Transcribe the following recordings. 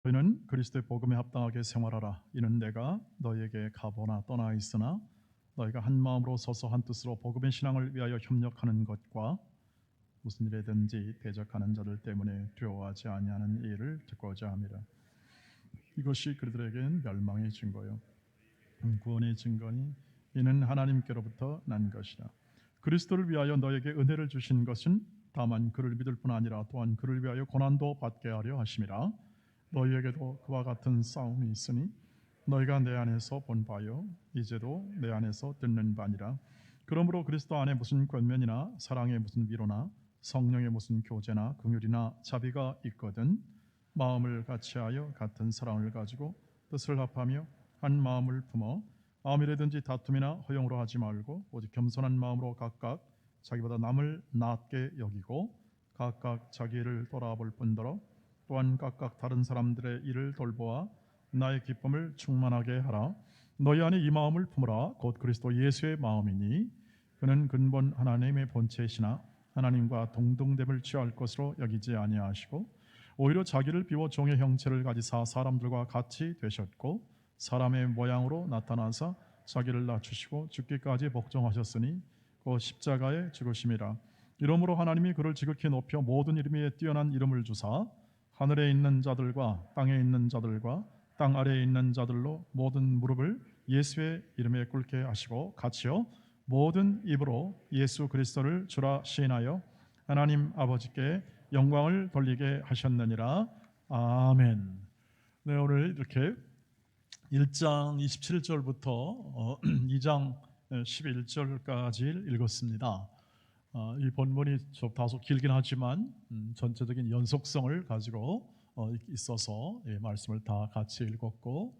너희는 그리스도의 복음에 합당하게 생활하라. 이는 내가 너희에게 가보나 떠나 있으나 너희가 한 마음으로 서서 한 뜻으로 복음의 신앙을 위하여 협력하는 것과 무슨 일에든지 대적하는 자들 때문에 두려워하지 아니하는 이 일을 듣고자 함이라. 이것이 그들에게는 멸망의 증거요 구원의 증거니 이는 하나님께로부터 난 것이라. 그리스도를 위하여 너에게 은혜를 주신 것은 다만 그를 믿을 뿐 아니라 또한 그를 위하여 고난도 받게 하려 하심이라. 너희에게도 그와 같은 싸움이 있으니 너희가 내 안에서 본 바요 이제도 내 안에서 듣는 바니라. 그러므로 그리스도 안에 무슨 권면이나 사랑의 무슨 위로나 성령의 무슨 교제나 긍휼이나 자비가 있거든 마음을 같이하여 같은 사랑을 가지고 뜻을 합하며 한 마음을 품어 아무 일에든지 다툼이나 허용으로 하지 말고 오직 겸손한 마음으로 각각 자기보다 남을 낮게 여기고 각각 자기 일을 돌아볼 뿐더러 또한 각각 다른 사람들의 일을 돌보아 나의 기쁨을 충만하게 하라. 너희 안에 이 마음을 품으라. 곧 그리스도 예수의 마음이니 그는 근본 하나님의 본체이시나 하나님과 동등됨을 취할 것으로 여기지 아니하시고 오히려 자기를 비워 종의 형체를 가지사 사람들과 같이 되셨고 사람의 모양으로 나타나사 자기를 낮추시고 죽기까지 복종하셨으니 그 십자가의 죽으심이라. 이러므로 하나님이 그를 지극히 높여 모든 이름 위에 뛰어난 이름을 주사 하늘에 있는 자들과 땅에 있는 자들과 땅 아래에 있는 자들로 모든 무릎을 예수의 이름에 꿇게 하시고 같이요 모든 입으로 예수 그리스도를 주라 시인하여 하나님 아버지께 영광을 돌리게 하셨느니라. 아멘. 네, 오늘 이렇게 1장 27절부터 2장 11절까지 읽었습니다. 이 본문이 좀 다소 길긴 하지만 전체적인 연속성을 가지고 있어서 말씀을 다 같이 읽었고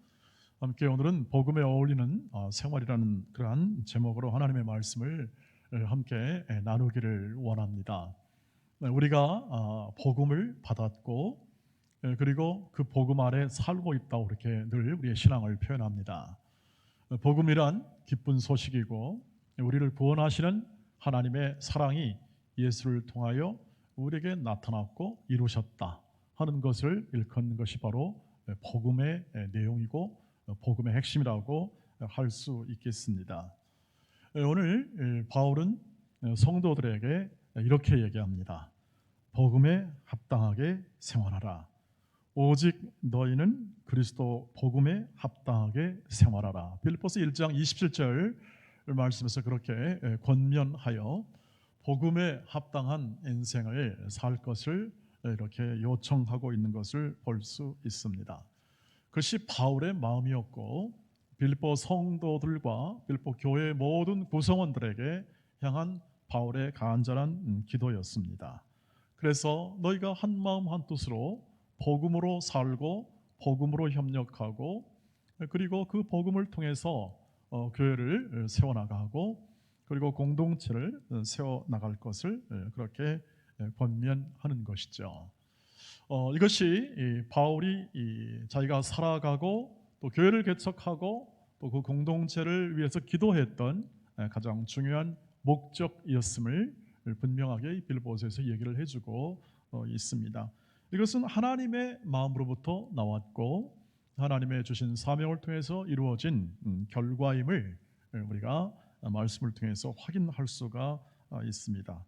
함께 오늘은 복음에 어울리는 생활이라는 그러한 제목으로 하나님의 말씀을 함께 나누기를 원합니다. 우리가 복음을 받았고 그리고 그 복음 아래 살고 있다고 이렇게 늘 우리의 신앙을 표현합니다. 복음이란 기쁜 소식이고 우리를 구원하시는 하나님의 사랑이 예수를 통하여 우리에게 나타났고 이루셨다 하는 것을 일컫는 것이 바로 복음의 내용이고 복음의 핵심이라고 할 수 있겠습니다. 오늘 바울은 성도들에게 이렇게 얘기합니다. 복음에 합당하게 생활하라. 오직 너희는 그리스도 복음에 합당하게 생활하라. 빌립보서 1장 27절 말씀에서 그렇게 권면하여 복음에 합당한 인생을 살 것을 이렇게 요청하고 있는 것을 볼 수 있습니다. 그것이 바울의 마음이었고 빌립보 성도들과 빌립보 교회의 모든 구성원들에게 향한 바울의 간절한 기도였습니다. 그래서 너희가 한 마음 한 뜻으로 복음으로 살고 복음으로 협력하고 그리고 그 복음을 통해서 교회를 세워나가고 그리고 공동체를 세워나갈 것을 그렇게 권면하는 것이죠. 이것이 바울이 자기가 살아가고 또 교회를 개척하고 또 그 공동체를 위해서 기도했던 가장 중요한 목적이었음을 분명하게 빌립보서에서 얘기를 해주고 있습니다. 이것은 하나님의 마음으로부터 나왔고 하나님의 주신 사명을 통해서 이루어진 결과임을 우리가 말씀을 통해서 확인할 수가 있습니다.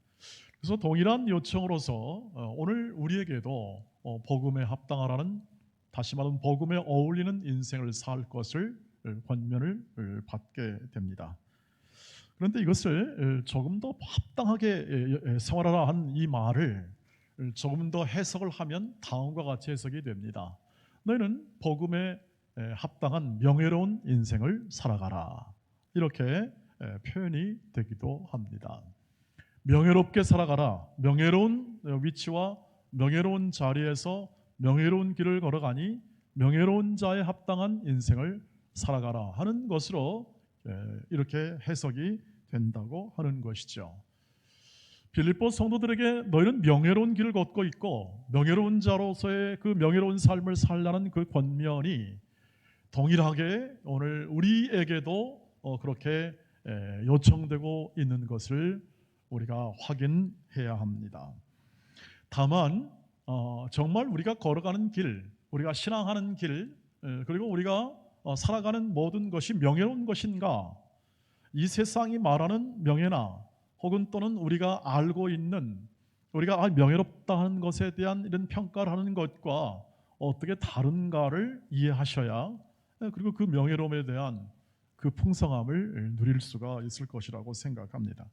그래서 동일한 요청으로서 오늘 우리에게도 복음에 합당하라는 다시 말하면 복음에 어울리는 인생을 살 것을 권면을 받게 됩니다. 그런데 이것을 조금 더 합당하게 생활하라 한 이 말을 조금 더 해석을 하면 다음과 같이 해석이 됩니다. 너희는 복음에 합당한 명예로운 인생을 살아가라. 이렇게 표현이 되기도 합니다. 명예롭게 살아가라. 명예로운 위치와 명예로운 자리에서 명예로운 길을 걸어가니 명예로운 자에 합당한 인생을 살아가라 하는 것으로 이렇게 해석이 된다고 하는 것이죠. 빌립보 성도들에게 너희는 명예로운 길을 걷고 있고 명예로운 자로서의 그 명예로운 삶을 살라는 그 권면이 동일하게 오늘 우리에게도 그렇게 요청되고 있는 것을 우리가 확인해야 합니다. 다만 정말 우리가 걸어가는 길 우리가 신앙하는 길, 그리고 우리가 살아가는 모든 것이 명예로운 것인가? 이 세상이 말하는 명예나 혹은 또는 우리가 알고 있는 우리가 명예롭다 하는 것에 대한 이런 평가를 하는 것과 어떻게 다른가를 이해하셔야 그리고 그 명예로움에 대한 그 풍성함을 누릴 수가 있을 것이라고 생각합니다.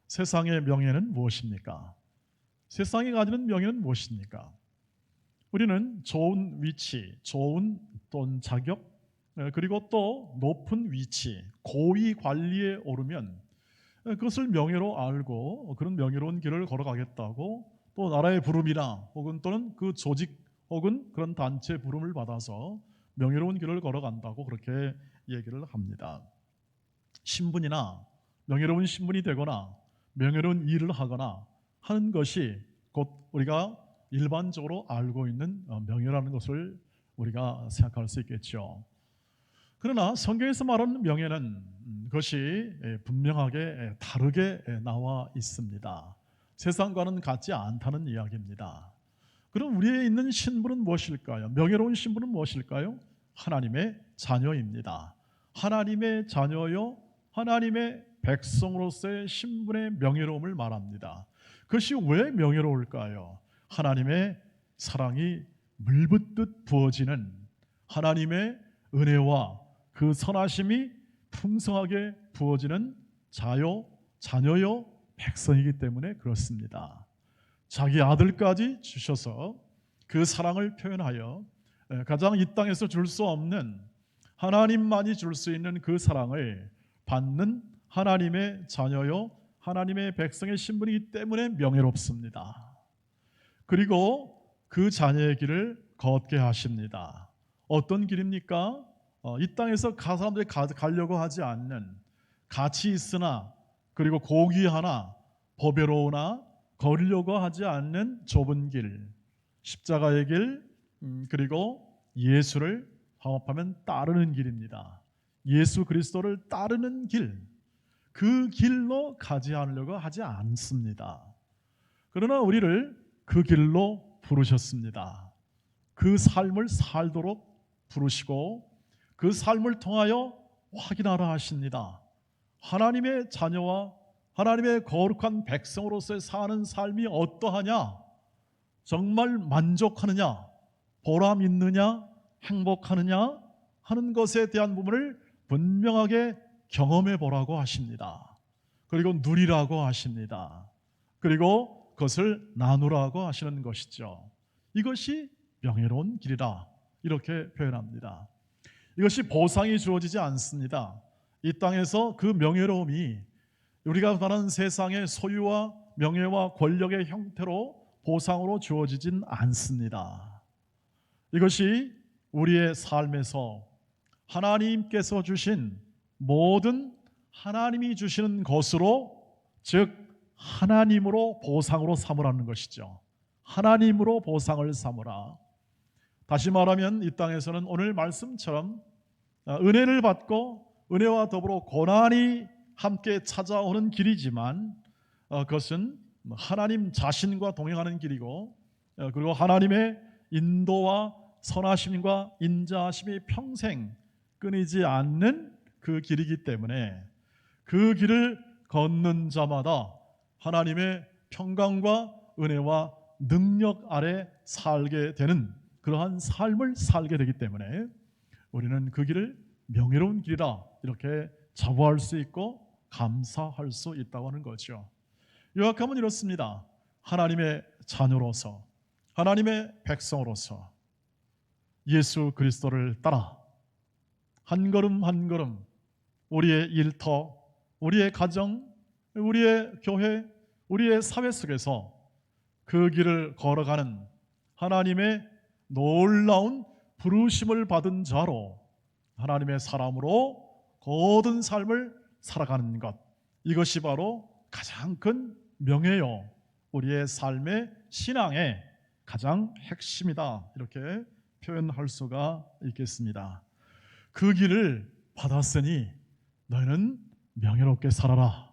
세상의 명예는 무엇입니까? 세상이 가지는 명예는 무엇입니까? 우리는 좋은 위치, 좋은 또 자격, 그리고 또 높은 위치, 고위 관리에 오르면 그것을 명예로 알고 그런 명예로운 길을 걸어가겠다고 또 나라의 부름이나 혹은 또는 그 조직 혹은 그런 단체 부름을 받아서 명예로운 길을 걸어간다고 그렇게 얘기를 합니다. 신분이나 명예로운 신분이 되거나 명예로운 일을 하거나 하는 것이 곧 우리가 일반적으로 알고 있는 명예라는 것을 우리가 생각할 수 있겠죠. 그러나 성경에서 말하는 명예는 그것이 분명하게 다르게 나와 있습니다. 세상과는 같지 않다는 이야기입니다. 그럼 우리에 있는 신분은 무엇일까요? 명예로운 신분은 무엇일까요? 하나님의 자녀입니다. 하나님의 자녀요, 하나님의 백성으로서의 신분의 명예로움을 말합니다. 그것이 왜 명예로울까요? 하나님의 사랑이 물붓듯 부어지는 하나님의 은혜와 그 선하심이 풍성하게 부어지는 자녀요, 백성이기 때문에 그렇습니다. 자기 아들까지 주셔서 그 사랑을 표현하여 가장 이 땅에서 줄 수 없는 하나님만이 줄 수 있는 그 사랑을 받는 하나님의 자녀요, 하나님의 백성의 신분이기 때문에 명예롭습니다. 그리고 그 자녀의 길을 걷게 하십니다. 어떤 길입니까? 이 땅에서 사람들이 가려고 하지 않는 가치 있으나 그리고 고귀하나 보배로우나 걸으려고 하지 않는 좁은 길, 십자가의 길, 그리고 예수를 화합하면 따르는 길입니다. 예수 그리스도를 따르는 길, 그 길로 가지 않으려고 하지 않습니다. 그러나 우리를 그 길로 부르셨습니다. 그 삶을 살도록 부르시고 그 삶을 통하여 확인하라 하십니다. 하나님의 자녀와 하나님의 거룩한 백성으로서의 사는 삶이 어떠하냐? 정말 만족하느냐? 보람 있느냐? 행복하느냐? 하는 것에 대한 부분을 분명하게 경험해 보라고 하십니다. 그리고 누리라고 하십니다. 그리고 그것을 나누라고 하시는 것이죠. 이것이 명예로운 길이라 이렇게 표현합니다. 이것이 보상이 주어지지 않습니다. 이 땅에서 그 명예로움이 우리가 말하는 세상의 소유와 명예와 권력의 형태로 보상으로 주어지진 않습니다. 이것이 우리의 삶에서 하나님께서 주신 모든 하나님이 주시는 것으로, 즉 하나님으로 보상으로 삼으라는 것이죠. 하나님으로 보상을 삼으라. 다시 말하면 이 땅에서는 오늘 말씀처럼 은혜를 받고 은혜와 더불어 고난이 함께 찾아오는 길이지만 그것은 하나님 자신과 동행하는 길이고 그리고 하나님의 인도와 선하심과 인자하심이 평생 끊이지 않는 그 길이기 때문에 그 길을 걷는 자마다 하나님의 평강과 은혜와 능력 아래 살게 되는 그러한 삶을 살게 되기 때문에 우리는 그 길을 명예로운 길이라 이렇게 자부할 수 있고 감사할 수 있다고 하는 거죠. 요약하면 이렇습니다. 하나님의 자녀로서, 하나님의 백성으로서 예수 그리스도를 따라 한 걸음 한 걸음 우리의 일터, 우리의 가정, 우리의 교회, 우리의 사회 속에서 그 길을 걸어가는 하나님의 놀라운 부르심을 받은 자로 하나님의 사람으로 모든 삶을 살아가는 것, 이것이 바로 가장 큰 명예요, 우리의 삶의 신앙의 가장 핵심이다 이렇게 표현할 수가 있겠습니다. 그 길을 받았으니 너희는 명예롭게 살아라,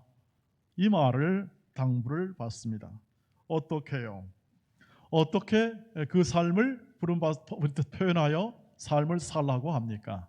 이 말을 당부를 받습니다. 어떻게요? 어떻게 그 삶을 표현하여 삶을 살라고 합니까?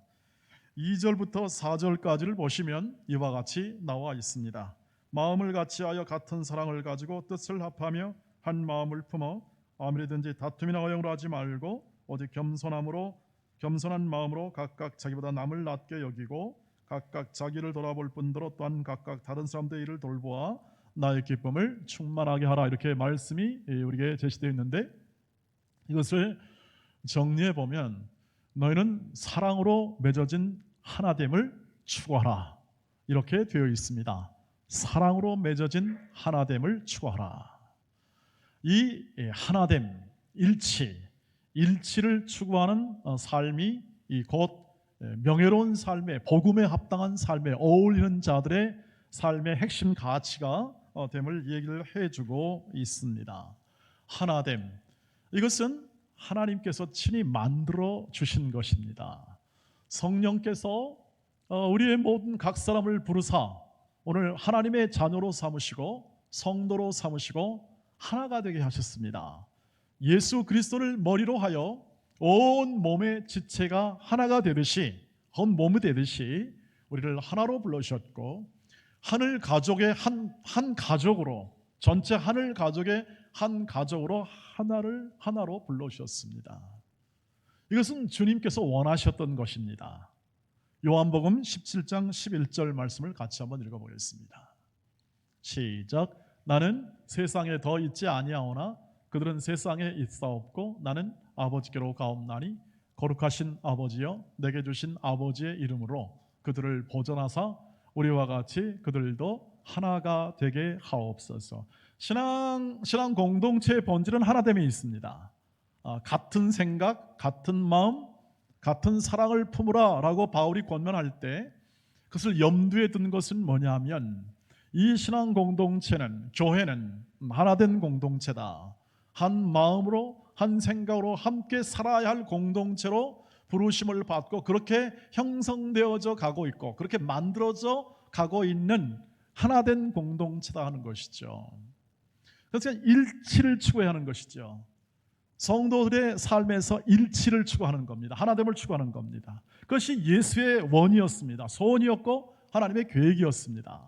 2절부터 4절까지를 보시면 이와 같이 나와 있습니다. 마음을 같이하여 같은 사랑을 가지고 뜻을 합하며 한 마음을 품어 아무리든지 다툼이나 어영으로 하지 말고 오직 겸손한 마음으로 각각 자기보다 남을 낮게 여기고 각각 자기를 돌아볼 뿐더러 또한 각각 다른 사람들의 일을 돌보아 나의 기쁨을 충만하게 하라. 이렇게 말씀이 우리에게 제시되어 있는데, 이것을 정리해 보면 너희는 사랑으로 맺어진 하나됨을 추구하라, 이렇게 되어 있습니다. 사랑으로 맺어진 하나됨을 추구하라. 이 하나됨, 일치를 추구하는 삶이 곧 명예로운 삶에, 복음에 합당한 삶에 어울리는 자들의 삶의 핵심 가치가 됨을 얘기를 해주고 있습니다. 하나됨, 이것은 하나님께서 친히 만들어 주신 것입니다. 성령께서 우리의 모든 각 사람을 부르사 오늘 하나님의 자녀로 삼으시고 성도로 삼으시고 하나가 되게 하셨습니다. 예수 그리스도를 머리로 하여 온 몸의 지체가 하나가 되듯이, 온 몸이 되듯이 우리를 하나로 불러주셨고, 하늘 가족의 한 가족으로, 전체 하늘 가족의 한 가족으로 하나로 불러주셨습니다. 이것은 주님께서 원하셨던 것입니다. 요한복음 17장 11절 말씀을 같이 한번 읽어보겠습니다. 시작. 나는 세상에 더 있지 아니하오나 그들은 세상에 있사옵고 나는 아버지께로 가옵나니 거룩하신 아버지여 내게 주신 아버지의 이름으로 그들을 보존하사 우리와 같이 그들도 하나가 되게 하옵소서. 신앙 공동체의 본질은 하나됨이 있습니다. 같은 생각, 같은 마음, 같은 사랑을 품으라 라고 바울이 권면할 때 그것을 염두에 둔 것은 뭐냐면, 이 신앙 공동체는, 교회는 하나된 공동체다. 한 마음으로 한 생각으로 함께 살아야 할 공동체로 부르심을 받고 그렇게 형성되어져 가고 있고 그렇게 만들어져 가고 있는 하나된 공동체다 하는 것이죠. 그래서 일치를 추구해야 하는 것이죠. 성도들의 삶에서 일치를 추구하는 겁니다. 하나됨을 추구하는 겁니다. 그것이 예수의 원이었습니다. 소원이었고 하나님의 계획이었습니다.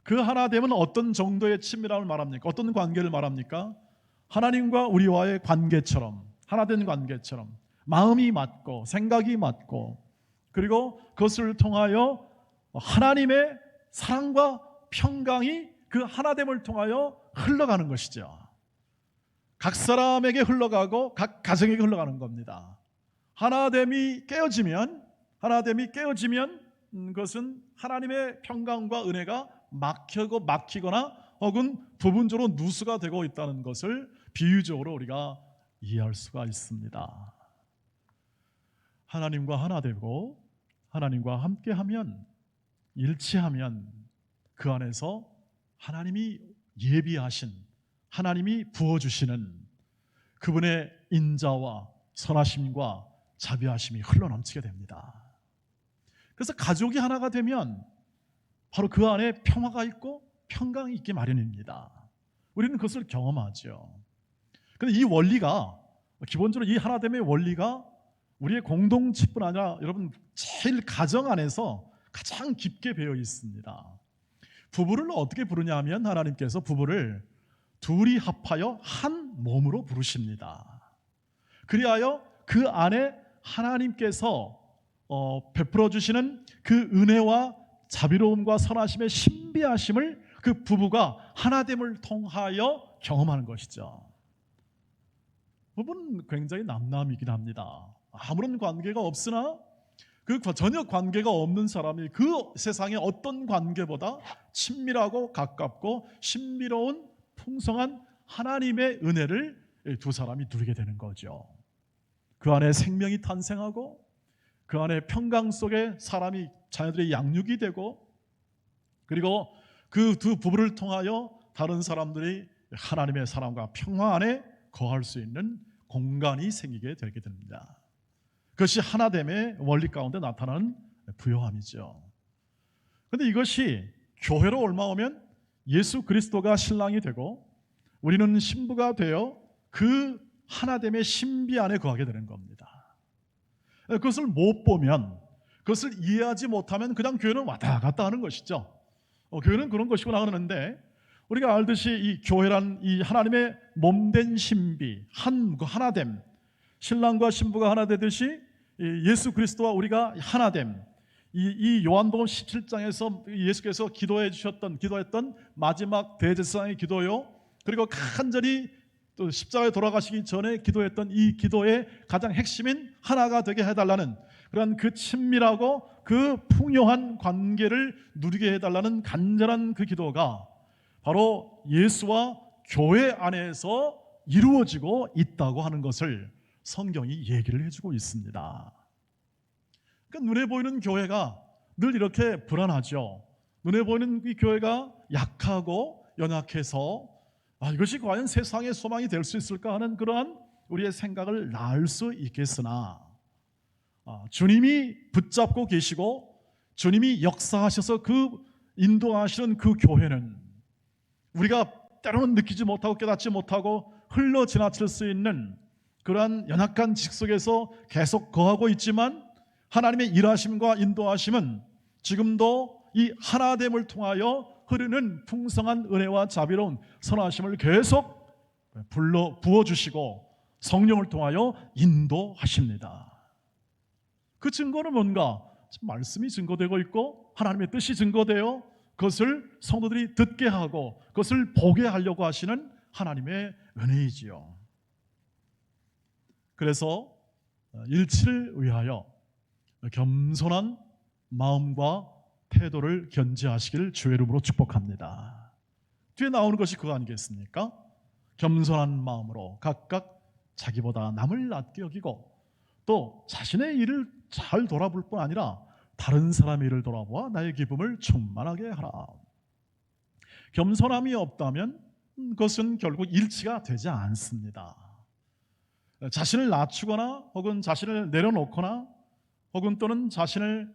그 하나됨은 어떤 정도의 친밀함을 말합니까? 어떤 관계를 말합니까? 하나님과 우리와의 관계처럼, 하나된 관계처럼 마음이 맞고 생각이 맞고, 그리고 그것을 통하여 하나님의 사랑과 평강이 그 하나됨을 통하여 흘러가는 것이죠. 각 사람에게 흘러가고 각 가정에게 흘러가는 겁니다. 하나됨이 깨어지면 그것은 하나님의 평강과 은혜가 막히거나 혹은 부분적으로 누수가 되고 있다는 것을 비유적으로 우리가 이해할 수가 있습니다. 하나님과 하나 되고 하나님과 함께하면, 일치하면 그 안에서 하나님이 예비하신, 하나님이 부어주시는 그분의 인자와 선하심과 자비하심이 흘러넘치게 됩니다. 그래서 가족이 하나가 되면 바로 그 안에 평화가 있고 평강이 있기 마련입니다. 우리는 그것을 경험하죠. 그런데 이 원리가, 기본적으로 이 하나됨의 원리가 우리의 공동체뿐 아니라 여러분 제일 가정 안에서 가장 깊게 배어 있습니다. 부부를 어떻게 부르냐 하면 하나님께서 부부를 둘이 합하여 한 몸으로 부르십니다. 그리하여 그 안에 하나님께서 베풀어 주시는 그 은혜와 자비로움과 선하심의 신비하심을 그 부부가 하나됨을 통하여 경험하는 것이죠. 부부는 굉장히 남남이긴 합니다. 아무런 관계가 없으나 그 전혀 관계가 없는 사람이 그 세상의 어떤 관계보다 친밀하고 가깝고 신비로운 풍성한 하나님의 은혜를 두 사람이 누리게 되는 거죠. 그 안에 생명이 탄생하고 그 안에 평강 속에 사람이, 자녀들의 양육이 되고, 그리고 그 두 부부를 통하여 다른 사람들이 하나님의 사랑과 평화 안에 거할 수 있는 공간이 생기게 되게 됩니다. 그것이 하나됨의 원리 가운데 나타나는 부요함이죠. 그런데 이것이 교회로 올라오면 예수 그리스도가 신랑이 되고 우리는 신부가 되어 그 하나됨의 신비 안에 거하게 되는 겁니다. 그것을 못 보면, 그것을 이해하지 못하면 그냥 교회는 왔다 갔다 하는 것이죠. 교회는 그런 것이구나 하는데, 우리가 알듯이 이 교회란 이 하나님의 몸된 신비, 하나됨, 신랑과 신부가 하나 되듯이 예수 그리스도와 우리가 하나됨, 이 요한복음 17장에서 예수께서 기도했던 마지막 대제사장의 기도요, 그리고 간절히 또 십자가에 돌아가시기 전에 기도했던 이 기도의 가장 핵심인 하나가 되게 해달라는 그런 그 친밀하고 그 풍요한 관계를 누리게 해달라는 간절한 그 기도가 바로 예수와 교회 안에서 이루어지고 있다고 하는 것을 성경이 얘기를 해주고 있습니다. 그러니까 눈에 보이는 교회가 늘 이렇게 불안하죠. 눈에 보이는 이 교회가 약하고 연약해서 이것이 과연 세상의 소망이 될 수 있을까 하는 그러한 우리의 생각을 낳을 수 있겠으나, 주님이 붙잡고 계시고 주님이 역사하셔서 그 인도하시는 그 교회는 우리가 때로는 느끼지 못하고 깨닫지 못하고 흘러 지나칠 수 있는 그러한 연약한 직 속에서 계속 거하고 있지만, 하나님의 일하심과 인도하심은 지금도 이 하나됨을 통하여 흐르는 풍성한 은혜와 자비로운 선하심을 계속 부어주시고 성령을 통하여 인도하십니다. 그 증거는 뭔가? 말씀이 증거되고 있고 하나님의 뜻이 증거되어 그것을 성도들이 듣게 하고 그것을 보게 하려고 하시는 하나님의 은혜이지요. 그래서 일치를 위하여 겸손한 마음과 태도를 견지하시기를 주의 이름으로 축복합니다. 뒤에 나오는 것이 그거 아니겠습니까? 겸손한 마음으로 각각 자기보다 남을 낮게 여기고 또 자신의 일을 잘 돌아볼 뿐 아니라 다른 사람의 일을 돌아보아 나의 기쁨을 충만하게 하라. 겸손함이 없다면 그것은 결국 일치가 되지 않습니다. 자신을 낮추거나 혹은 자신을 내려놓거나 혹은 또는 자신의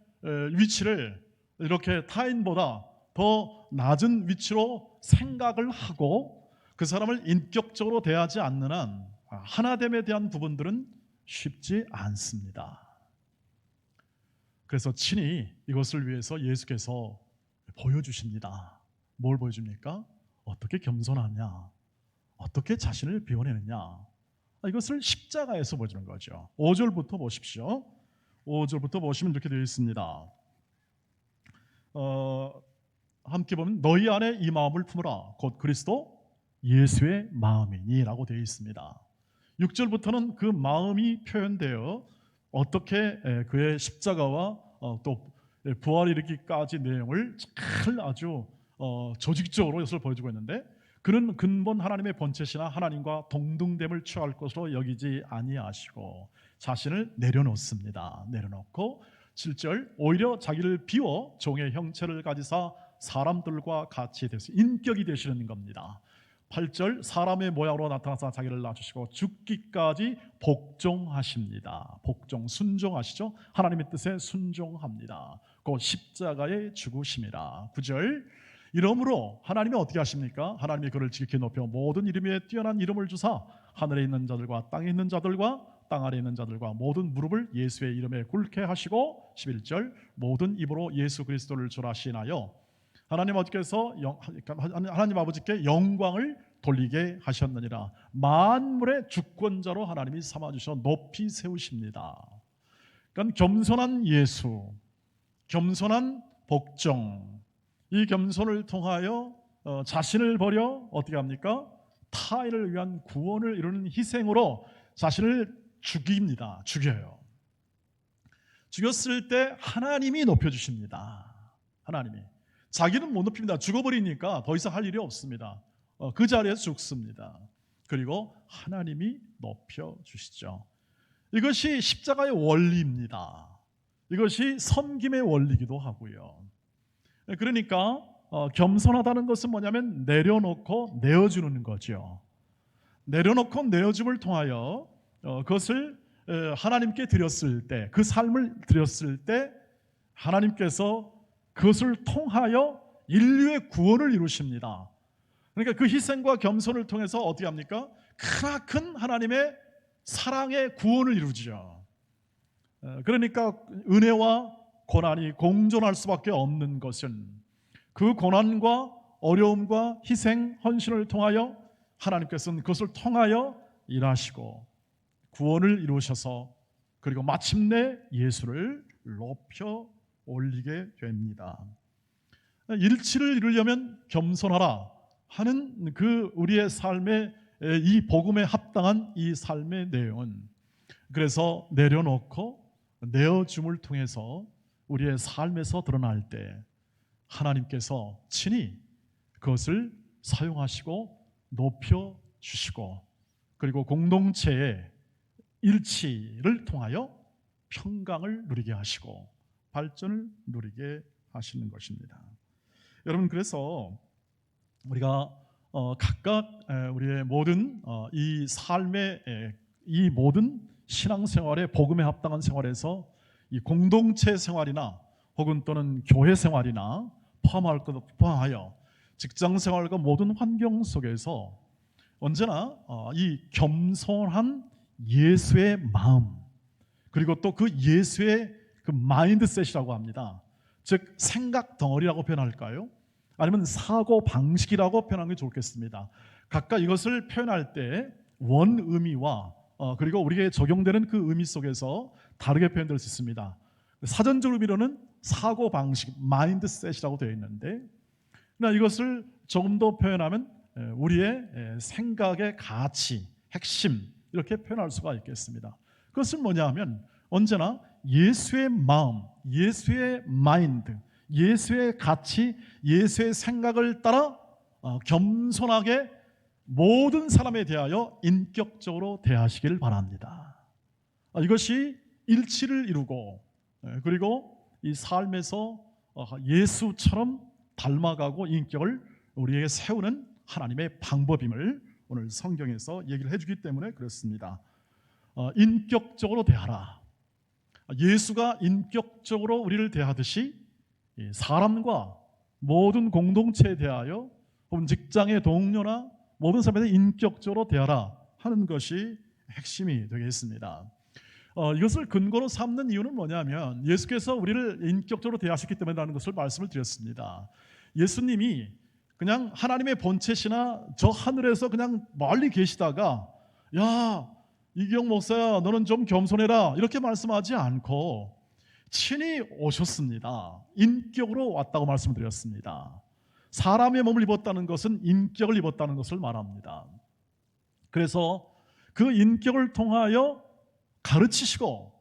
위치를 이렇게 타인보다 더 낮은 위치로 생각을 하고 그 사람을 인격적으로 대하지 않는 한 하나됨에 대한 부분들은 쉽지 않습니다. 그래서 친히 이것을 위해서 예수께서 보여주십니다. 뭘 보여줍니까? 어떻게 겸손하냐, 어떻게 자신을 비워내느냐, 이것을 십자가에서 보여주는 거죠. 5절부터 보십시오. 5절부터 보시면 이렇게 되어 있습니다. 함께 보면 너희 안에 이 마음을 품으라 곧 그리스도 예수의 마음이니 라고 되어 있습니다. 6절부터는 그 마음이 표현되어 어떻게 그의 십자가와 또 부활을 이르기까지 내용을 잘 아주 조직적으로 이것을 보여주고 있는데, 그는 근본 하나님의 본체시나 하나님과 동등됨을 취할 것으로 여기지 아니하시고 자신을 내려놓습니다. 내려놓고 7절 오히려 자기를 비워 종의 형체를 가지사 사람들과 같이 되시 인격이 되시는 겁니다. 8절 사람의 모양으로 나타나서 자기를 낮추시고 죽기까지 복종하십니다. 복종, 순종하시죠. 하나님의 뜻에 순종합니다. 그 십자가에 죽으심이라. 9절 이러므로 하나님이 어떻게 하십니까? 하나님이 그를 지극히 높여 모든 이름 위에 뛰어난 이름을 주사 하늘에 있는 자들과 땅에 있는 자들과 땅 아래에 있는 자들과 모든 무릎을 예수의 이름에 꿇게 하시고 11절 모든 입으로 예수 그리스도를 주라 시인하여 하나님 아버지께 영광을 돌리게 하셨느니라. 만물의 주권자로 하나님이 삼아주셔 높이 세우십니다. 그러니까 겸손한 예수, 겸손한 복종, 이 겸손을 통하여 자신을 버려 어떻게 합니까? 타인을 위한 구원을 이루는 희생으로 자신을 죽입니다. 죽여요. 죽였을 때 하나님이 높여주십니다. 하나님이. 자기는 못 높입니다. 죽어버리니까 더 이상 할 일이 없습니다. 그 자리에서 죽습니다. 그리고 하나님이 높여주시죠. 이것이 십자가의 원리입니다. 이것이 섬김의 원리이기도 하고요. 그러니까 겸손하다는 것은 뭐냐면 내려놓고 내어주는 거죠. 내려놓고 내어줌을 통하여 그것을 하나님께 드렸을 때, 그 삶을 드렸을 때 하나님께서 그것을 통하여 인류의 구원을 이루십니다. 그러니까 그 희생과 겸손을 통해서 어떻게 합니까? 크나큰 하나님의 사랑의 구원을 이루죠. 그러니까 은혜와 고난이 공존할 수밖에 없는 것은 그 고난과 어려움과 희생, 헌신을 통하여 하나님께서는 그것을 통하여 일하시고 구원을 이루셔서 그리고 마침내 예수를 높여 올리게 됩니다. 일치를 이루려면 겸손하라 하는 그 우리의 삶의 이 복음에 합당한 이 삶의 내용은 그래서 내려놓고 내어줌을 통해서 우리의 삶에서 드러날 때 하나님께서 친히 그것을 사용하시고 높여주시고 그리고 공동체의 일치를 통하여 평강을 누리게 하시고 발전을 누리게 하시는 것입니다. 여러분, 그래서 우리가 각각 우리의 모든 이 삶의 이 모든 신앙생활의 복음에 합당한 생활에서 이 공동체 생활이나 혹은 또는 교회 생활이나 포함할 것 포함하여 직장 생활과 모든 환경 속에서 언제나 이 겸손한 예수의 마음 그리고 또 그 예수의 그 마인드셋이라고 합니다. 즉 생각 덩어리라고 표현할까요? 아니면 사고 방식이라고 표현하는 게 좋겠습니다. 각각 이것을 표현할 때 원 의미와 그리고 우리에게 적용되는 그 의미 속에서 다르게 표현될 수 있습니다. 사전적 의미로는 사고 방식, 마인드셋이라고 되어 있는데 그러나 이것을 조금 더 표현하면 우리의 생각의 가치, 핵심 이렇게 표현할 수가 있겠습니다. 그것은 뭐냐 하면 언제나 예수의 마음, 예수의 마인드, 예수의 가치, 예수의 생각을 따라 겸손하게 모든 사람에 대하여 인격적으로 대하시길 바랍니다. 이것이 일치를 이루고 그리고 이 삶에서 예수처럼 닮아가고 인격을 우리에게 세우는 하나님의 방법임을 오늘 성경에서 얘기를 해주기 때문에 그렇습니다. 인격적으로 대하라. 예수가 인격적으로 우리를 대하듯이 사람과 모든 공동체에 대하여 혹은 직장의 동료나 모든 사람에 대해 인격적으로 대하라 하는 것이 핵심이 되겠습니다. 이것을 근거로 삼는 이유는 뭐냐면 예수께서 우리를 인격적으로 대하셨기 때문이라는 것을 말씀을 드렸습니다. 예수님이 그냥 하나님의 본체시나 저 하늘에서 그냥 멀리 계시다가 야 이경 목사야 너는 좀 겸손해라 이렇게 말씀하지 않고 친히 오셨습니다. 인격으로 왔다고 말씀드렸습니다. 사람의 몸을 입었다는 것은 인격을 입었다는 것을 말합니다. 그래서 그 인격을 통하여 가르치시고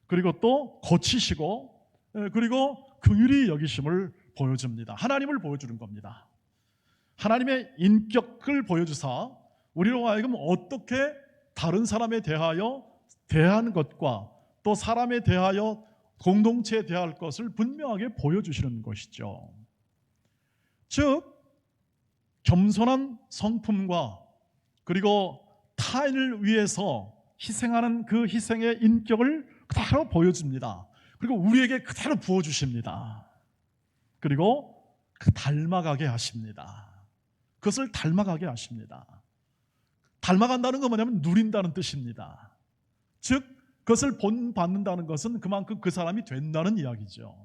그리고 또 고치시고 그리고 긍휼히 여기심을 보여줍니다. 하나님을 보여주는 겁니다. 하나님의 인격을 보여주사 우리로 하여금 어떻게 다른 사람에 대하여 대하는 것과 또 사람에 대하여 공동체에 대할 것을 분명하게 보여주시는 것이죠. 즉 겸손한 성품과 그리고 타인을 위해서 희생하는 그 희생의 인격을 그대로 보여줍니다. 그리고 우리에게 그대로 부어주십니다. 그리고 닮아가게 하십니다. 그것을 닮아가게 하십니다. 닮아간다는 건 뭐냐면 누린다는 뜻입니다. 즉 그것을 본받는다는 것은 그만큼 그 사람이 된다는 이야기죠.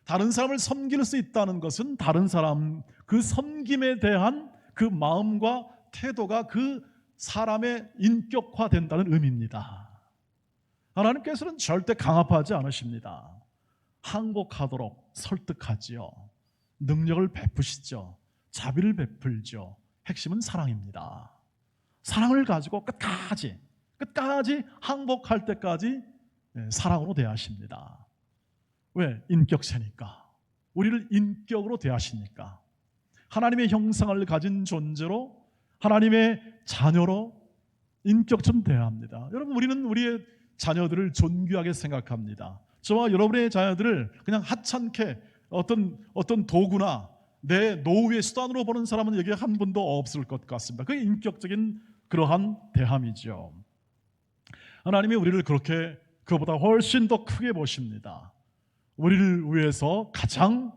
다른 사람을 섬길 수 있다는 것은 다른 사람 그 섬김에 대한 그 마음과 태도가 그 사람의 인격화된다는 의미입니다. 하나님께서는 절대 강압하지 않으십니다. 항복하도록 설득하지요. 능력을 베푸시죠. 자비를 베풀죠. 핵심은 사랑입니다. 사랑을 가지고 끝까지 항복할 때까지 사랑으로 대하십니다. 왜? 인격체니까. 우리를 인격으로 대하시니까. 하나님의 형상을 가진 존재로 하나님의 자녀로 인격처럼 대합니다. 여러분 우리는 우리의 자녀들을 존귀하게 생각합니다. 저와 여러분의 자녀들을 그냥 하찮게 어떤 도구나 내 노후의 수단으로 보는 사람은 여기 한 분도 없을 것 같습니다. 그게 인격적인 그러한 대함이죠. 하나님이 우리를 그렇게 그보다 훨씬 더 크게 보십니다. 우리를 위해서 가장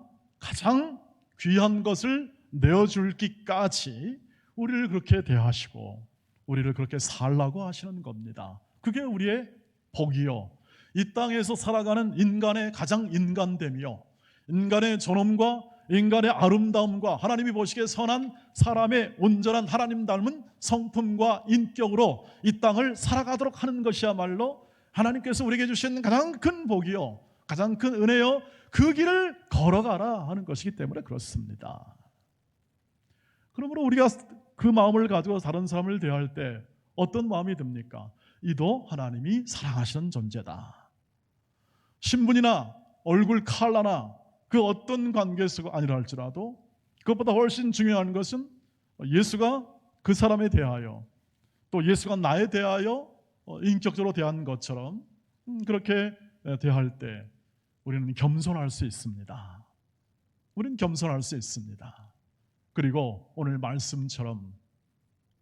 귀한 것을 내어줄 기까지 우리를 그렇게 대하시고 우리를 그렇게 살라고 하시는 겁니다. 그게 우리의 복이요, 이 땅에서 살아가는 인간의 가장 인간됨이요, 인간의 존엄과 인간의 아름다움과 하나님이 보시기에 선한 사람의 온전한 하나님 닮은 성품과 인격으로 이 땅을 살아가도록 하는 것이야말로 하나님께서 우리에게 주신 가장 큰 복이요, 가장 큰 은혜요, 그 길을 걸어가라 하는 것이기 때문에 그렇습니다. 그러므로 우리가 그 마음을 가지고 다른 사람을 대할 때 어떤 마음이 듭니까? 이도 하나님이 사랑하시는 존재다. 신분이나 얼굴 컬러나 그 어떤 관계가 아니라 할지라도 그것보다 훨씬 중요한 것은 예수가 그 사람에 대하여, 또 예수가 나에 대하여 인격적으로 대한 것처럼 그렇게 대할 때 우리는 겸손할 수 있습니다. 우리는 겸손할 수 있습니다. 그리고 오늘 말씀처럼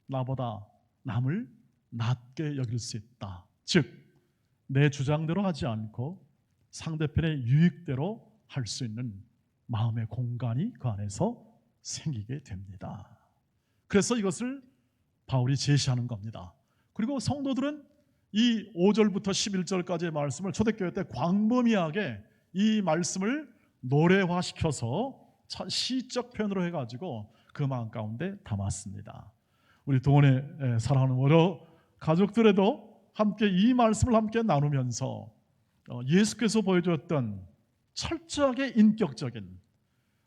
나보다 남을 낮게 여길 수 있다. 즉, 내 주장대로 하지 않고 상대편의 유익대로 할 수 있는 마음의 공간이 그 안에서 생기게 됩니다. 그래서 이것을 바울이 제시하는 겁니다. 그리고 성도들은 이 5절부터 11절까지의 말씀을 초대교회 때 광범위하게 이 말씀을 노래화시켜서 시적 표현으로 해가지고 그 마음 가운데 담았습니다. 우리 동원의 사랑하는 여러 가족들에도 함께 이 말씀을 함께 나누면서 예수께서 보여주었던 철저하게 인격적인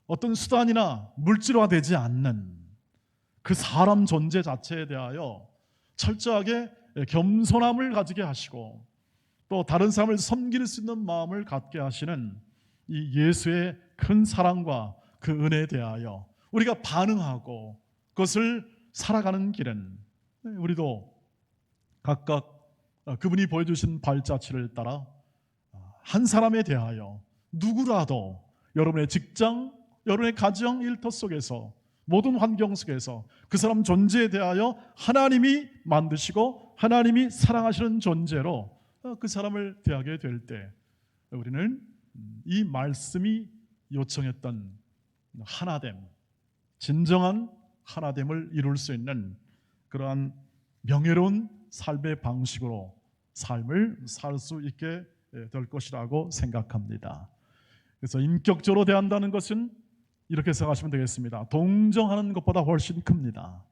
어떤 수단이나 물질화되지 않는 그 사람 존재 자체에 대하여 철저하게 겸손함을 가지게 하시고 또 다른 사람을 섬길 수 있는 마음을 갖게 하시는 이 예수의 큰 사랑과 그 은혜에 대하여 우리가 반응하고 그것을 살아가는 길은 우리도 각각 그분이 보여주신 발자취를 따라 한 사람에 대하여 누구라도 여러분의 직장, 여러분의 가정 일터 속에서 모든 환경 속에서 그 사람 존재에 대하여 하나님이 만드시고 하나님이 사랑하시는 존재로 그 사람을 대하게 될 때 우리는 이 말씀이 요청했던 하나됨, 진정한 하나됨을 이룰 수 있는 그러한 명예로운 삶의 방식으로 삶을 살 수 있게 될 것이라고 생각합니다. 그래서 인격적으로 대한다는 것은 이렇게 생각하시면 되겠습니다. 동정하는 것보다 훨씬 큽니다.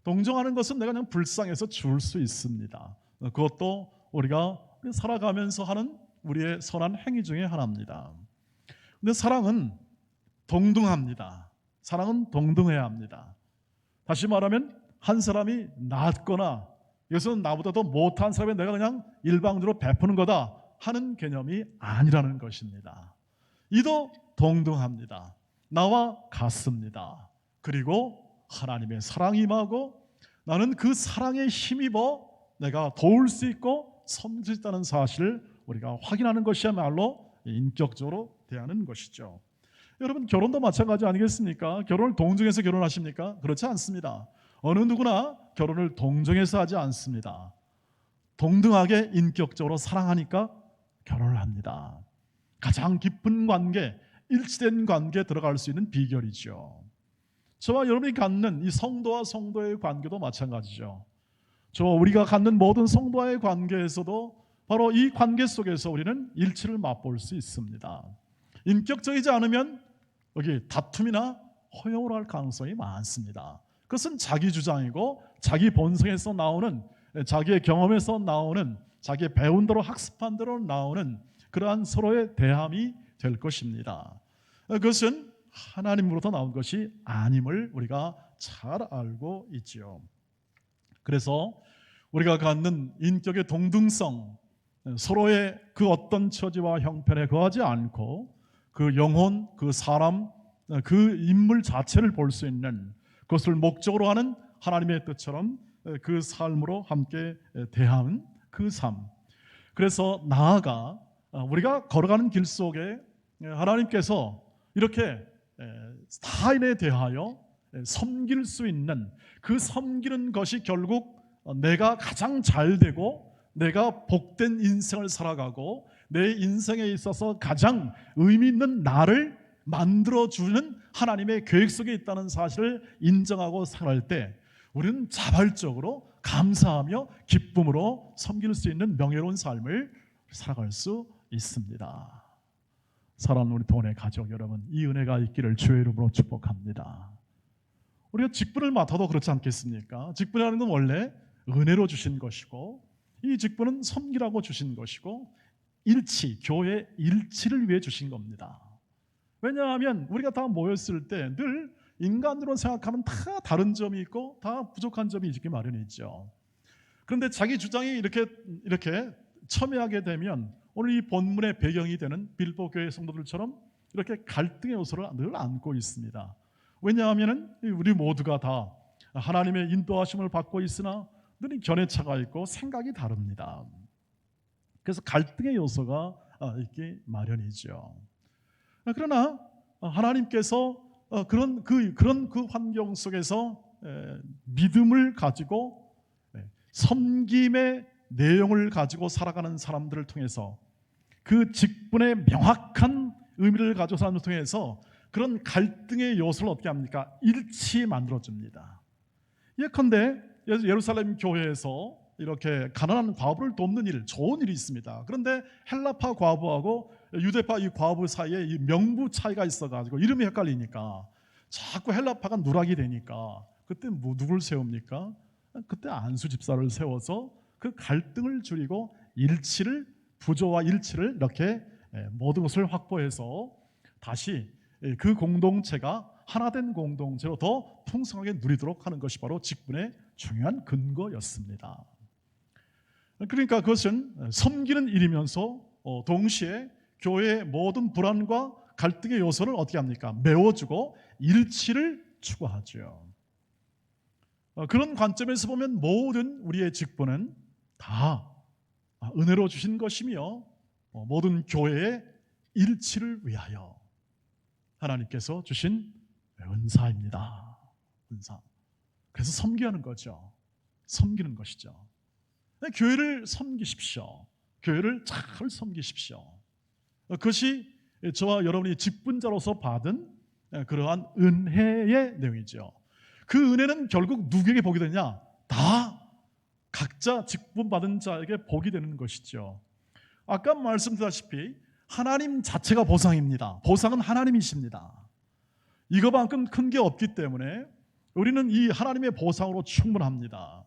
동정하는 것은 내가 그냥 불쌍해서 줄 수 있습니다. 그것도 우리가 살아가면서 하는 우리의 선한 행위 중에 하나입니다. 근데 사랑은 동등합니다. 사랑은 동등해야 합니다. 다시 말하면 한 사람이 낫거나 이것은 나보다 더 못한 사람이 내가 그냥 일방적으로 베푸는 거다 하는 개념이 아니라는 것입니다. 이도 동등합니다. 나와 같습니다. 그리고 하나님의 사랑이 임하고 나는 그 사랑에 힘입어 내가 도울 수 있고 섬길 수 있다는 사실을 우리가 확인하는 것이야말로 인격적으로 대하는 것이죠. 여러분, 결혼도 마찬가지 아니겠습니까? 결혼을 동정해서 결혼하십니까? 그렇지 않습니다. 어느 누구나 결혼을 동정해서 하지 않습니다. 동등하게 인격적으로 사랑하니까 결혼을 합니다. 가장 깊은 관계, 일치된 관계에 들어갈 수 있는 비결이죠. 저와 여러분이 갖는 이 성도와 성도의 관계도 마찬가지죠. 저와 우리가 갖는 모든 성도와의 관계에서도 바로 이 관계 속에서 우리는 일치를 맛볼 수 있습니다. 인격적이지 않으면 여기 다툼이나 허용을 할 가능성이 많습니다. 그것은 자기 주장이고 자기 본성에서 나오는, 자기의 경험에서 나오는, 자기의 배운 대로 학습한 대로 나오는 그러한 서로의 대함이 될 것입니다. 그것은 하나님으로부터 나온 것이 아님을 우리가 잘 알고 있지요. 그래서 우리가 갖는 인격의 동등성, 서로의 그 어떤 처지와 형편에 거하지 않고 그 영혼, 그 사람, 그 인물 자체를 볼 수 있는 그것을 목적으로 하는 하나님의 뜻처럼 그 삶으로 함께 대하는 그 삶. 그래서 나아가 우리가 걸어가는 길 속에 하나님께서 이렇게 타인에 대하여 섬길 수 있는 그 섬기는 것이 결국 내가 가장 잘되고 내가 복된 인생을 살아가고 내 인생에 있어서 가장 의미 있는 나를 만들어주는 하나님의 계획 속에 있다는 사실을 인정하고 살아갈 때 우리는 자발적으로 감사하며 기쁨으로 섬길 수 있는 명예로운 삶을 살아갈 수 있습니다. 사랑하는 우리 동원의 가족 여러분, 이 은혜가 있기를 주의 이름으로 축복합니다. 우리가 직분을 맡아도 그렇지 않겠습니까? 직분이라는 건 원래 은혜로 주신 것이고, 이 직분은 섬기라고 주신 것이고, 일치, 교회 일치를 위해 주신 겁니다. 왜냐하면 우리가 다 모였을 때 늘 인간으로 생각하면 다 다른 점이 있고 다 부족한 점이 있기 마련이죠. 그런데 자기 주장이 이렇게 첨예하게 되면 오늘 이 본문의 배경이 되는 빌보 교회 성도들처럼 이렇게 갈등의 요소를 늘 안고 있습니다. 왜냐하면 우리 모두가 다 하나님의 인도하심을 받고 있으나 늘 견해차가 있고 생각이 다릅니다. 그래서 갈등의 요소가 있기 마련이죠. 그러나 하나님께서 그런 그 환경 속에서 믿음을 가지고 섬김의 내용을 가지고 살아가는 사람들을 통해서, 그 직분의 명확한 의미를 가지고 사람들을 통해서 그런 갈등의 요소를 어떻게 합니까? 일치 만들어줍니다. 예컨대 예루살렘 교회에서 이렇게 가난한 과부를 돕는 일, 좋은 일이 있습니다. 그런데 헬라파 과부하고 유대파 이 과부 사이에 이 명부 차이가 있어가지고 이름이 헷갈리니까 자꾸 헬라파가 누락이 되니까 그때 누굴 세웁니까? 그때 안수 집사를 세워서 그 갈등을 줄이고 부조와 일치를 이렇게 모든 것을 확보해서 다시 그 공동체가 하나된 공동체로 더 풍성하게 누리도록 하는 것이 바로 직분의 중요한 근거였습니다. 그러니까 그것은 섬기는 일이면서 동시에 교회의 모든 불안과 갈등의 요소를 어떻게 합니까? 메워주고 일치를 추구하죠. 그런 관점에서 보면 모든 우리의 직분은 다 은혜로 주신 것이며 모든 교회의 일치를 위하여 하나님께서 주신 은사입니다. 은사. 그래서 섬기는 거죠. 섬기는 것이죠. 교회를 섬기십시오. 교회를 잘 섬기십시오. 그것이 저와 여러분이 직분자로서 받은 그러한 은혜의 내용이죠. 그 은혜는 결국 누구에게 복이 되냐? 다 각자 직분 받은 자에게 복이 되는 것이죠. 아까 말씀드렸다시피 하나님 자체가 보상입니다. 보상은 하나님이십니다. 이거만큼 큰 게 없기 때문에 우리는 이 하나님의 보상으로 충분합니다.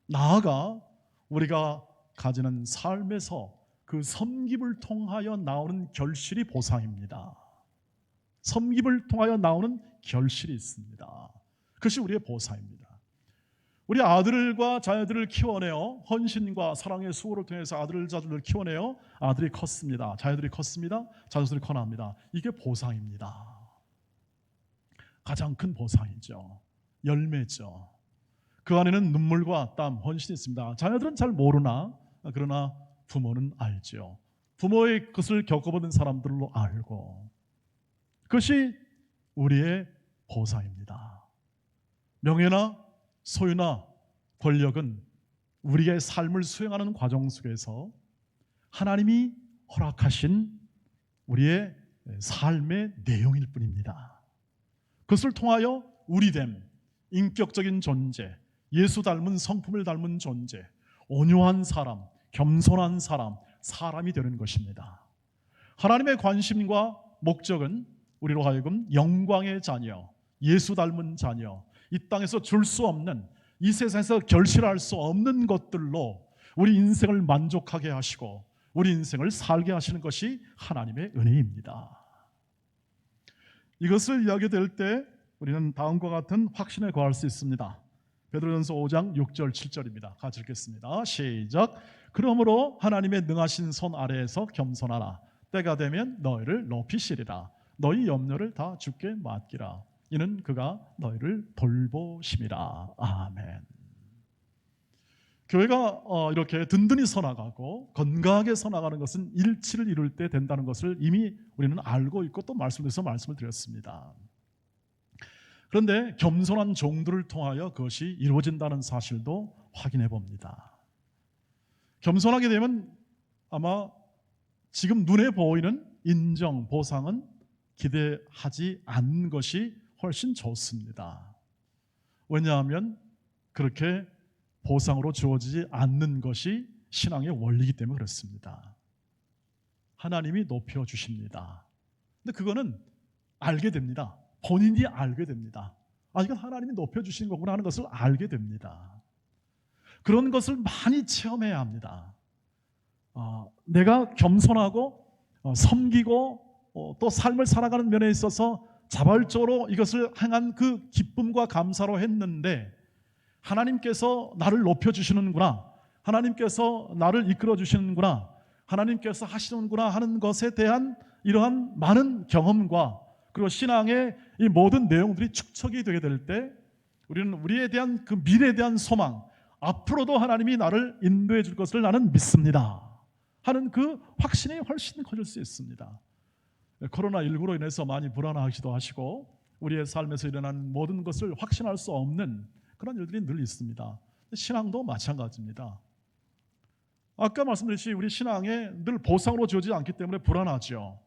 나아가 우리가 가지는 삶에서 그 섬김을 통하여 나오는 결실이 보상입니다. 섬김을 통하여 나오는 결실이 있습니다. 그것이 우리의 보상입니다. 우리 아들과 자녀들을 키워내어 헌신과 사랑의 수고를 통해서 아들 자녀들을 키워내어 아들이 컸습니다. 자녀들이 컸습니다. 자녀들이 커납니다. 이게 보상입니다. 가장 큰 보상이죠. 열매죠. 그 안에는 눈물과 땀, 헌신이 있습니다. 자녀들은 잘 모르나 그러나 부모는 알죠. 부모의 것을 겪어보는 사람들로 알고, 그것이 우리의 보상입니다. 명예나 소유나 권력은 우리의 삶을 수행하는 과정 속에서 하나님이 허락하신 우리의 삶의 내용일 뿐입니다. 그것을 통하여 우리됨, 인격적인 존재, 예수 닮은 성품을 닮은 존재, 온유한 사람, 겸손한 사람, 사람이 되는 것입니다. 하나님의 관심과 목적은 우리로 하여금 영광의 자녀, 예수 닮은 자녀, 이 땅에서 줄 수 없는, 이 세상에서 결실할 수 없는 것들로 우리 인생을 만족하게 하시고 우리 인생을 살게 하시는 것이 하나님의 은혜입니다. 이것을 이야기될 때 우리는 다음과 같은 확신에 거할 수 있습니다. 베드로전서 5장 6절 7절입니다. 같이 읽겠습니다. 시작. 그러므로 하나님의 능하신 손 아래에서 겸손하라. 때가 되면 너희를 높이시리라. 너희 염려를 다 주께 맡기라. 이는 그가 너희를 돌보심이라. 아멘. 교회가 이렇게 든든히 서나가고 건강하게 서나가는 것은 일치를 이룰 때 된다는 것을 이미 우리는 알고 있고 또 말씀드려서 말씀을 드렸습니다. 그런데 겸손한 종들을 통하여 그것이 이루어진다는 사실도 확인해 봅니다. 겸손하게 되면 아마 지금 눈에 보이는 인정, 보상은 기대하지 않는 것이 훨씬 좋습니다. 왜냐하면 그렇게 보상으로 주어지지 않는 것이 신앙의 원리이기 때문에 그렇습니다. 하나님이 높여주십니다. 근데 그거는 알게 됩니다. 본인이 알게 됩니다. 이건 하나님이 높여주시는 거구나 하는 것을 알게 됩니다. 그런 것을 많이 체험해야 합니다. 내가 겸손하고 섬기고 또 삶을 살아가는 면에 있어서 자발적으로 이것을 행한 그 기쁨과 감사로 했는데 하나님께서 나를 높여주시는구나, 하나님께서 나를 이끌어주시는구나, 하나님께서 하시는구나 하는 것에 대한 이러한 많은 경험과 그리고 신앙의 이 모든 내용들이 축적이 되게 될 때 우리는 우리에 대한 그 미래에 대한 소망, 앞으로도 하나님이 나를 인도해 줄 것을 나는 믿습니다 하는 그 확신이 훨씬 커질 수 있습니다. 코로나19로 인해서 많이 불안하기도 하시고 우리의 삶에서 일어나는 모든 것을 확신할 수 없는 그런 일들이 늘 있습니다. 신앙도 마찬가지입니다. 아까 말씀드렸듯이 우리 신앙에 늘 보상으로 주어지지 않기 때문에 불안하죠.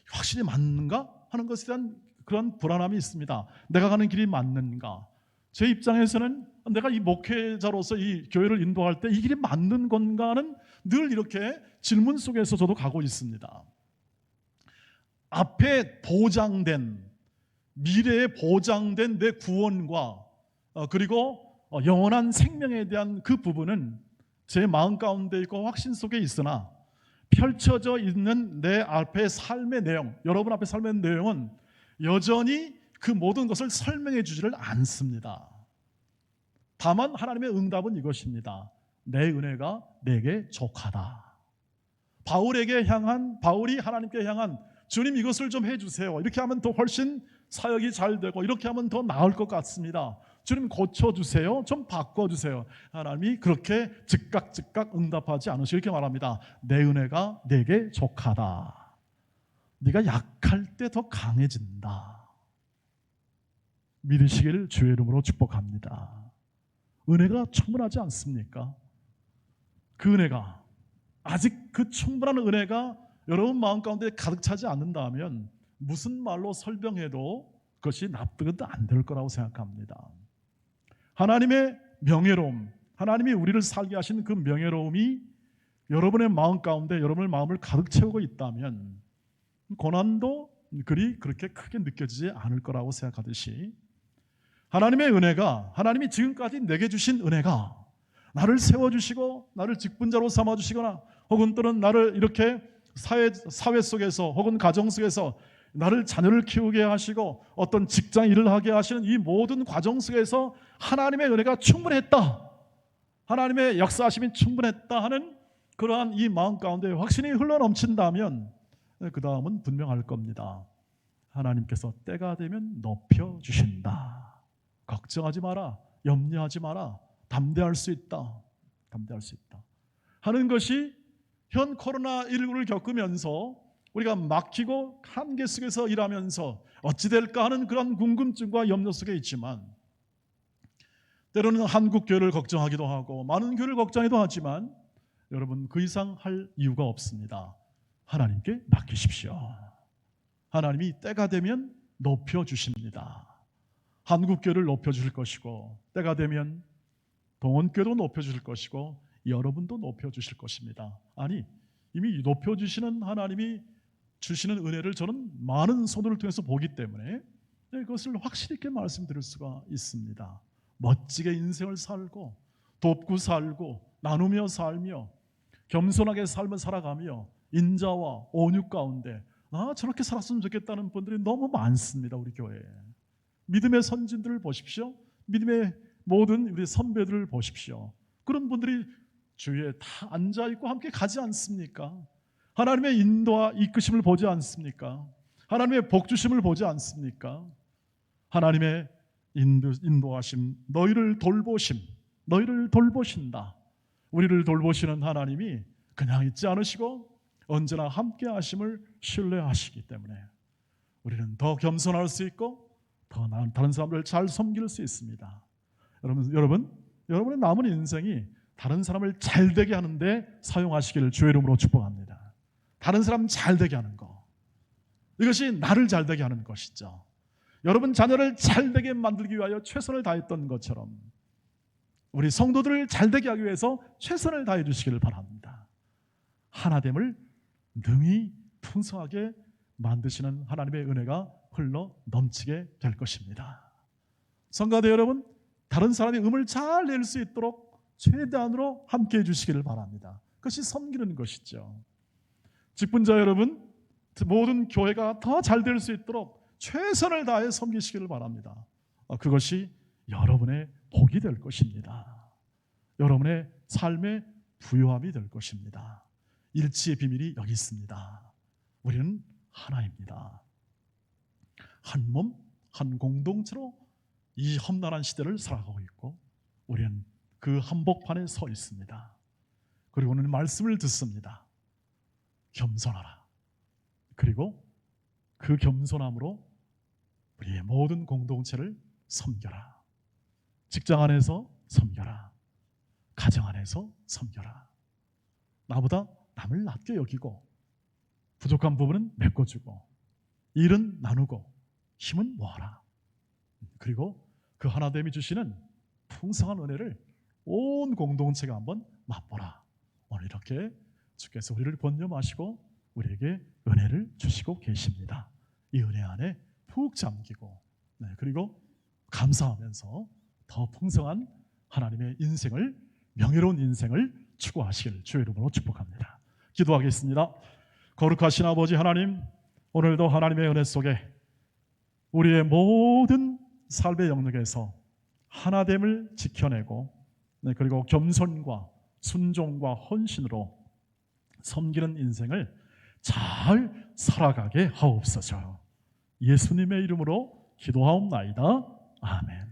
확실히 맞는가 하는 것에 대한 그런 불안함이 있습니다. 내가 가는 길이 맞는가? 제 입장에서는 내가 이 목회자로서 이 교회를 인도할 때 이 길이 맞는 건가는 늘 이렇게 질문 속에서 저도 가고 있습니다. 앞에 보장된, 미래에 보장된 내 구원과 그리고 영원한 생명에 대한 그 부분은 제 마음 가운데 있고 확신 속에 있으나 펼쳐져 있는 내 앞의 삶의 내용, 여러분 앞의 삶의 내용은 여전히 그 모든 것을 설명해 주지를 않습니다. 다만 하나님의 응답은 이것입니다. 내 은혜가 내게 족하다. 바울이 하나님께 향한 주님 이것을 좀 해주세요. 이렇게 하면 더 훨씬 사역이 잘 되고 이렇게 하면 더 나을 것 같습니다. 주님 고쳐주세요. 좀 바꿔주세요. 하나님이 그렇게 즉각 응답하지 않으시고 이렇게 말합니다. 내 은혜가 내게 족하다. 네가 약할 때 더 강해진다. 믿으시기를 주의 이름으로 축복합니다. 은혜가 충분하지 않습니까? 그 은혜가 아직 그 충분한 은혜가 여러분 마음 가운데 가득 차지 않는다면 무슨 말로 설명해도 그것이 납득은 안 될 거라고 생각합니다. 하나님의 명예로움, 하나님이 우리를 살게 하신 그 명예로움이 여러분의 마음 가운데 여러분의 마음을 가득 채우고 있다면 고난도 그렇게 크게 느껴지지 않을 거라고 생각하듯이 하나님의 은혜가, 하나님이 지금까지 내게 주신 은혜가 나를 세워주시고 나를 직분자로 삼아주시거나 혹은 또는 나를 이렇게 사회 속에서 혹은 가정 속에서 나를 자녀를 키우게 하시고 어떤 직장 일을 하게 하시는 이 모든 과정 속에서 하나님의 은혜가 충분했다, 하나님의 역사하심이 충분했다 하는 그러한 이 마음 가운데 확신이 흘러넘친다면 그 다음은 분명할 겁니다. 하나님께서 때가 되면 높여주신다. 걱정하지 마라, 염려하지 마라, 담대할 수 있다, 담대할 수 있다 하는 것이 현 코로나19를 겪으면서 우리가 막히고 한계 속에서 일하면서 어찌 될까 하는 그런 궁금증과 염려 속에 있지만 때로는 한국 교회를 걱정하기도 하고 많은 교회를 걱정하기도 하지만 여러분 그 이상 할 이유가 없습니다. 하나님께 맡기십시오. 하나님이 때가 되면 높여주십니다. 한국교회를 높여주실 것이고 때가 되면 동원교회도 높여주실 것이고 여러분도 높여주실 것입니다. 아니 이미 높여주시는 하나님이 주시는 은혜를 저는 많은 손을 통해서 보기 때문에 그것을 확실히 있게 말씀드릴 수가 있습니다. 멋지게 인생을 살고 돕고 살고 나누며 살며 겸손하게 삶을 살아가며 인자와 온유 가운데 저렇게 살았으면 좋겠다는 분들이 너무 많습니다. 우리 교회에 믿음의 선진들을 보십시오. 믿음의 모든 우리 선배들을 보십시오. 그런 분들이 주위에 다 앉아있고 함께 가지 않습니까? 하나님의 인도와 이끄심을 보지 않습니까? 하나님의 복주심을 보지 않습니까? 하나님의 인도하심, 너희를 돌보신다. 우리를 돌보시는 하나님이 그냥 있지 않으시고 언제나 함께 하심을 신뢰하시기 때문에 우리는 더 겸손할 수 있고 더 다른 사람들을 잘 섬길 수 있습니다. 여러분의 남은 인생이 다른 사람을 잘되게 하는데 사용하시기를 주의 이름으로 축복합니다. 다른 사람 잘되게 하는 거, 이것이 나를 잘되게 하는 것이죠. 여러분 자녀를 잘되게 만들기 위하여 최선을 다했던 것처럼 우리 성도들을 잘되게 하기 위해서 최선을 다해 주시기를 바랍니다. 하나됨을 능히 풍성하게 만드시는 하나님의 은혜가 흘러 넘치게 될 것입니다. 성가대 여러분, 다른 사람이 음을 잘 낼 수 있도록 최대한으로 함께해 주시기를 바랍니다. 그것이 섬기는 것이죠. 직분자 여러분, 모든 교회가 더 잘 될 수 있도록 최선을 다해 섬기시기를 바랍니다. 그것이 여러분의 복이 될 것입니다. 여러분의 삶의 부요함이 될 것입니다. 일치의 비밀이 여기 있습니다. 우리는 하나입니다. 한 몸, 한 공동체로 이 험난한 시대를 살아가고 있고 우리는 그 한복판에 서 있습니다. 그리고 오늘 말씀을 듣습니다. 겸손하라. 그리고 그 겸손함으로 우리의 모든 공동체를 섬겨라. 직장 안에서 섬겨라. 가정 안에서 섬겨라. 나보다 남을 낮게 여기고 부족한 부분은 메꿔주고 일은 나누고 힘은 모아라. 그리고 그 하나됨이 주시는 풍성한 은혜를 온 공동체가 한번 맛보라. 오늘 이렇게 주께서 우리를 권념하시고 우리에게 은혜를 주시고 계십니다. 이 은혜 안에 푹 잠기고 그리고 감사하면서 더 풍성한 하나님의 인생을, 명예로운 인생을 추구하시길 주의 이름으로 축복합니다. 기도하겠습니다. 거룩하신 아버지 하나님, 오늘도 하나님의 은혜 속에 우리의 모든 삶의 영역에서 하나됨을 지켜내고 그리고 겸손과 순종과 헌신으로 섬기는 인생을 잘 살아가게 하옵소서. 예수님의 이름으로 기도하옵나이다. 아멘.